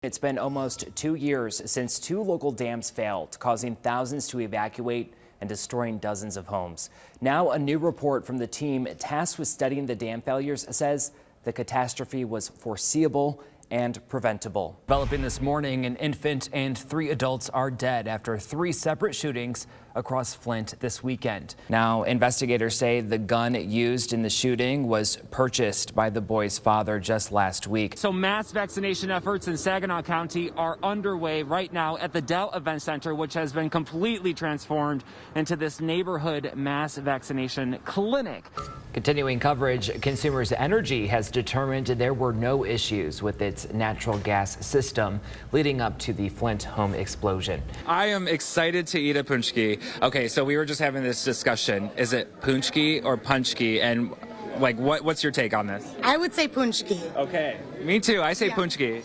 It's been almost 2 years since 2 local dams failed, causing thousands to evacuate and destroying dozens of homes. Now, a new report from the team tasked with studying the dam failures says the catastrophe was foreseeable and preventable. Developing this morning, an infant and 3 adults are dead after 3 separate shootings across Flint this weekend. Now, investigators say the gun used in the shooting was purchased by the boy's father just last week. So mass vaccination efforts in Saginaw County are underway right now at the Dell Event Center, which has been completely transformed into this neighborhood mass vaccination clinic. Continuing coverage, Consumers Energy has determined there were no issues with its natural gas system leading up to the Flint home explosion. I am excited to eat a punchki. Okay, so we were just having this discussion. Is it punchki or punchki? And like, what's your take on this? I would say punchki. Okay, me too. I say punchki.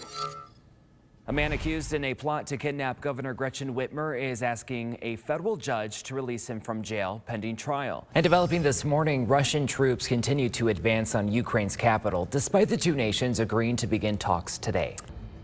A man accused in a plot to kidnap Governor Gretchen Whitmer is asking a federal judge to release him from jail pending trial. And developing this morning, Russian troops continue to advance on Ukraine's capital, despite the 2 nations agreeing to begin talks today.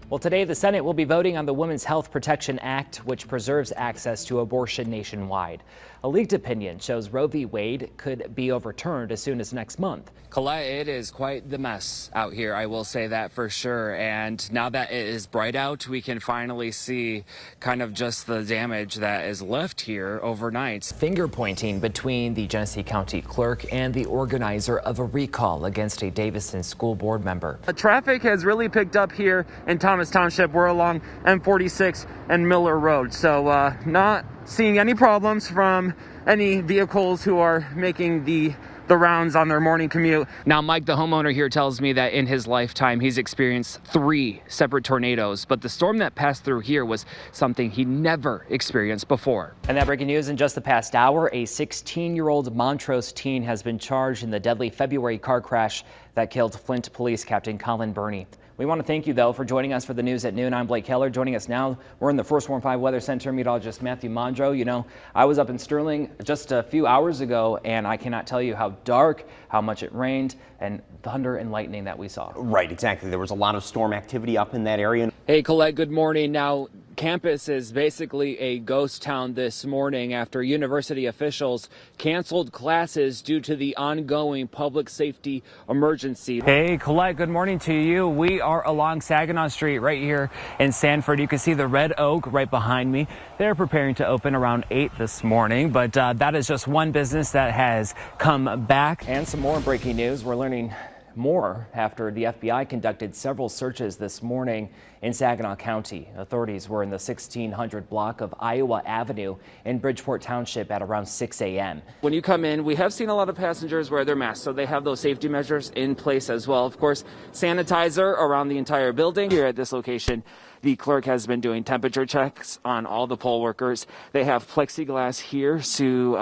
Well, today the Senate will be voting on the Women's Health Protection Act, which preserves access to abortion nationwide. A leaked opinion shows Roe v. Wade could be overturned as soon as next month. Colette, it is quite the mess out here, I will say that for sure. And now that it is bright out, we can finally see kind of just the damage that is left here overnight. Finger pointing between the Genesee County clerk and the organizer of a recall against a Davison school board member. The traffic has really picked up here in Thomas Township. We're along M46 and Miller Road. So not seeing any problems from any vehicles who are making the rounds on their morning commute. Now, Mike, the homeowner here, tells me that in his lifetime, he's experienced 3 separate tornadoes, but the storm that passed through here was something he never experienced before. And that breaking news in just the past hour, a 16-year-old Montrose teen has been charged in the deadly February car crash that killed Flint Police Captain Colin Burney. We want to thank you, though, for joining us for the news at noon. I'm Blake Keller. Joining us now, we're in the First Warn 5 Weather Center. Meteorologist Matthew Mondro. You know, I was up in Sterling just a few hours ago, and I cannot tell you how dark, how much it rained, and thunder and lightning that we saw. Right, exactly. There was a lot of storm activity up in that area. Hey, Colette, good morning. Now, campus is basically a ghost town this morning after university officials canceled classes due to the ongoing public safety emergency. Hey, Colette, good morning to you. We are along Saginaw Street right here in Sanford. You can see the Red Oak right behind me. They're preparing to open around 8 this morning, but that is just one business that has come back. And some more breaking news. We're learning more after the FBI conducted several searches this morning in Saginaw County. Authorities were in the 1600 block of Iowa Avenue in Bridgeport Township at around 6 a.m. When you come in, we have seen a lot of passengers wear their masks, so they have those safety measures in place as well. Of course, sanitizer around the entire building. Here at this location, the clerk has been doing temperature checks on all the poll workers. They have plexiglass here to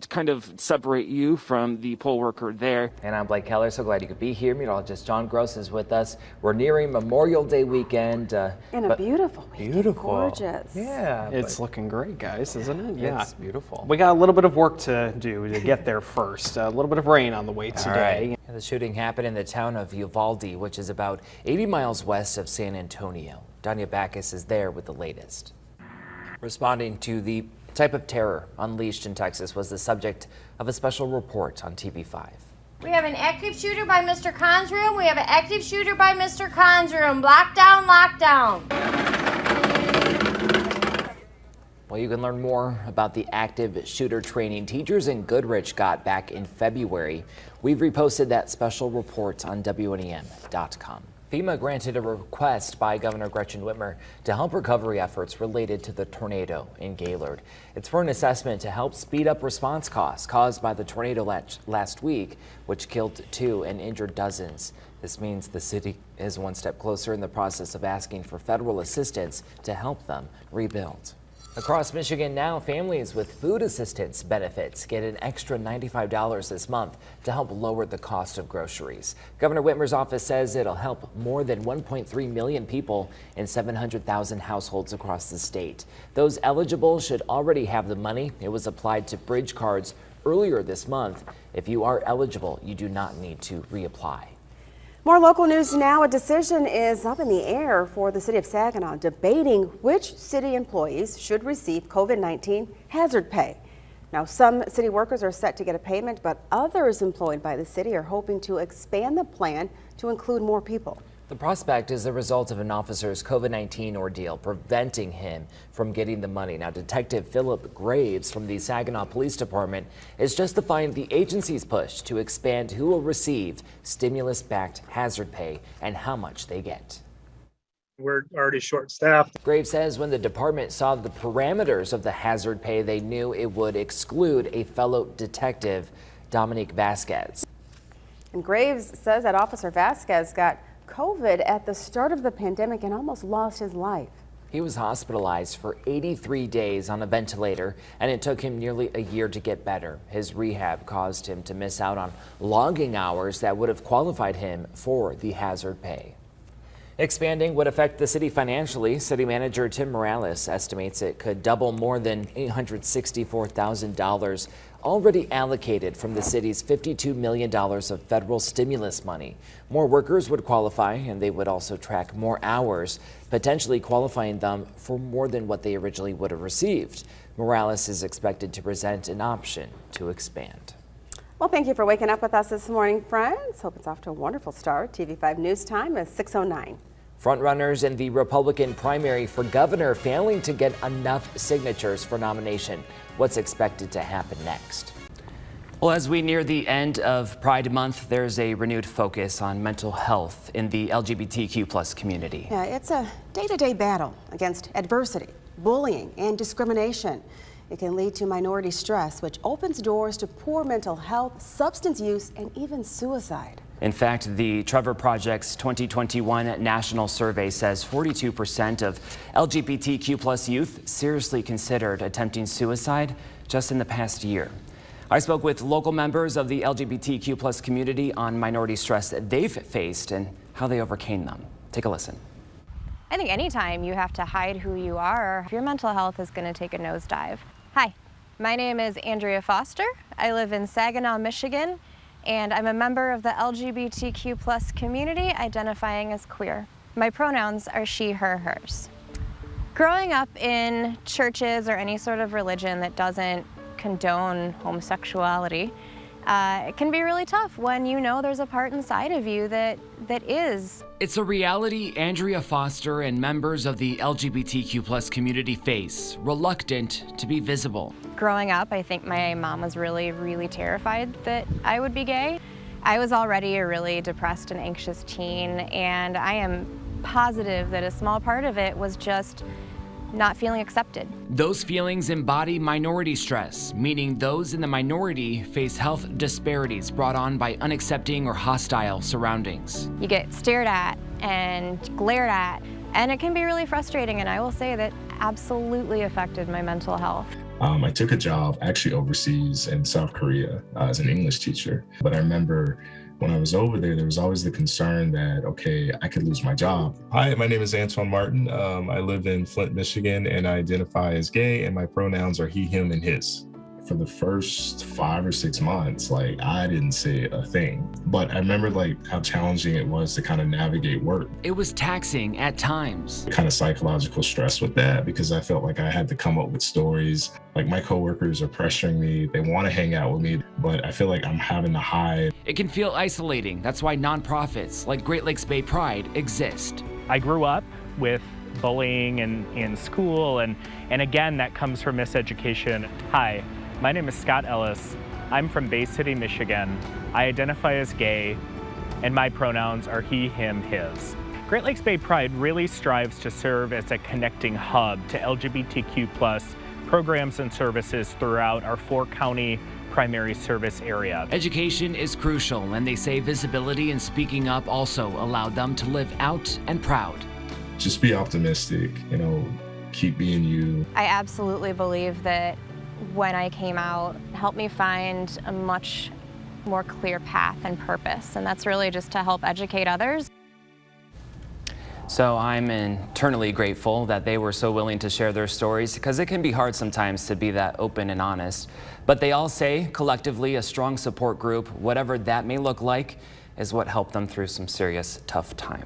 kind of separate you from the poll worker there. And I'm Blake Keller. So glad you could be here. Meteorologist John Gross is with us. We're nearing Memorial Day weekend. And a beautiful weekend. Beautiful. Gorgeous. Yeah. It's looking great, guys, isn't it? Yeah. It's beautiful. We got a little bit of work to do to get there first. A little bit of rain on the way today. Right. The shooting happened in the town of Uvalde, which is about 80 miles west of San Antonio. Danya Backus is there with the latest. Responding to the type of terror unleashed in Texas was the subject of a special report on TV5. We have an active shooter by Mr. Khan's room. We have an active shooter by Mr. Khan's room. Lockdown, lockdown. Well, you can learn more about the active shooter training teachers in Goodrich got back in February. We've reposted that special report on WNEM.com. FEMA granted a request by Governor Gretchen Whitmer to help recovery efforts related to the tornado in Gaylord. It's for an assessment to help speed up response costs caused by the tornado last week, which killed 2 and injured dozens. This means the city is one step closer in the process of asking for federal assistance to help them rebuild. Across Michigan now, families with food assistance benefits get an extra $95 this month to help lower the cost of groceries. Governor Whitmer's office says it'll help more than 1.3 million people in 700,000 households across the state. Those eligible should already have the money. It was applied to Bridge cards earlier this month. If you are eligible, you do not need to reapply. More local news now. A decision is up in the air for the city of Saginaw, debating which city employees should receive COVID-19 hazard pay. Now, some city workers are set to get a payment, but others employed by the city are hoping to expand the plan to include more people. The prospect is the result of an officer's COVID-19 ordeal preventing him from getting the money. Now, Detective Philip Graves from the Saginaw Police Department is justifying the agency's push to expand who will receive stimulus-backed hazard pay and how much they get. We're already short-staffed. Graves says when the department saw the parameters of the hazard pay, they knew it would exclude a fellow detective, Dominique Vasquez. And Graves says that Officer Vasquez got COVID at the start of the pandemic and almost lost his life. He was hospitalized for 83 days on a ventilator, and it took him nearly a year to get better. His rehab caused him to miss out on logging hours that would have qualified him for the hazard pay. Expanding would affect the city financially. City Manager Tim Morales estimates it could double more than $864,000 already allocated from the city's $52 million of federal stimulus money. More workers would qualify, and they would also track more hours, potentially qualifying them for more than what they originally would have received. Morales is expected to present an option to expand. Well, thank you for waking up with us this morning, friends. Hope it's off to a wonderful start. TV5 News Time is 6:09. Frontrunners in the Republican primary for governor failing to get enough signatures for nomination. What's expected to happen next? Well, as we near the end of Pride Month, there's a renewed focus on mental health in the LGBTQ+ community. Yeah, it's a day-to-day battle against adversity, bullying, and discrimination. It can lead to minority stress, which opens doors to poor mental health, substance use, and even suicide. In fact, the Trevor Project's 2021 national survey says 42% of LGBTQ+ youth seriously considered attempting suicide just in the past year. I spoke with local members of the LGBTQ+ community on minority stress that they've faced and how they overcame them. Take a listen. I think anytime you have to hide who you are, your mental health is going to take a nosedive. Hi, my name is Andrea Foster. I live in Saginaw, Michigan, and I'm a member of the LGBTQ+ community identifying as queer. My pronouns are she, her, hers. Growing up in churches or any sort of religion that doesn't condone homosexuality, it can be really tough when you know there's a part inside of you that is. It's a reality Andrea Foster and members of the LGBTQ+ community face, reluctant to be visible. Growing up, I think my mom was really terrified that I would be gay. I was already a really depressed and anxious teen, and I am positive that a small part of it was just not feeling accepted. Those feelings embody minority stress, meaning those in the minority face health disparities brought on by unaccepting or hostile surroundings. You get stared at and glared at, and it can be really frustrating, and I will say that absolutely affected my mental health. I took a job actually overseas in South Korea as an English teacher, but I remember when I was over there, there was always the concern that, okay, I could lose my job. Hi, my name is Antoine Martin. I live in Flint, Michigan, and I identify as gay, and my pronouns are he, him, and his. For the first 5 or 6 months, I didn't say a thing. But I remember how challenging it was to kind of navigate work. It was taxing at times. Kind of psychological stress with that because I felt like I had to come up with stories. My coworkers are pressuring me. They want to hang out with me, but I feel like I'm having to hide. It can feel isolating. That's why nonprofits like Great Lakes Bay Pride exist. I grew up with bullying in school, and again, that comes from miseducation. Hi. My name is Scott Ellis. I'm from Bay City, Michigan. I identify as gay, and my pronouns are he, him, his. Great Lakes Bay Pride really strives to serve as a connecting hub to LGBTQ+ programs and services throughout our 4-county primary service area. Education is crucial, and they say visibility and speaking up also allowed them to live out and proud. Just be optimistic, keep being you. I absolutely believe that when I came out, helped me find a much more clear path and purpose, and that's really just to help educate others. So I'm eternally grateful that they were so willing to share their stories, because it can be hard sometimes to be that open and honest. But they all say collectively a strong support group, whatever that may look like, is what helped them through some serious tough times.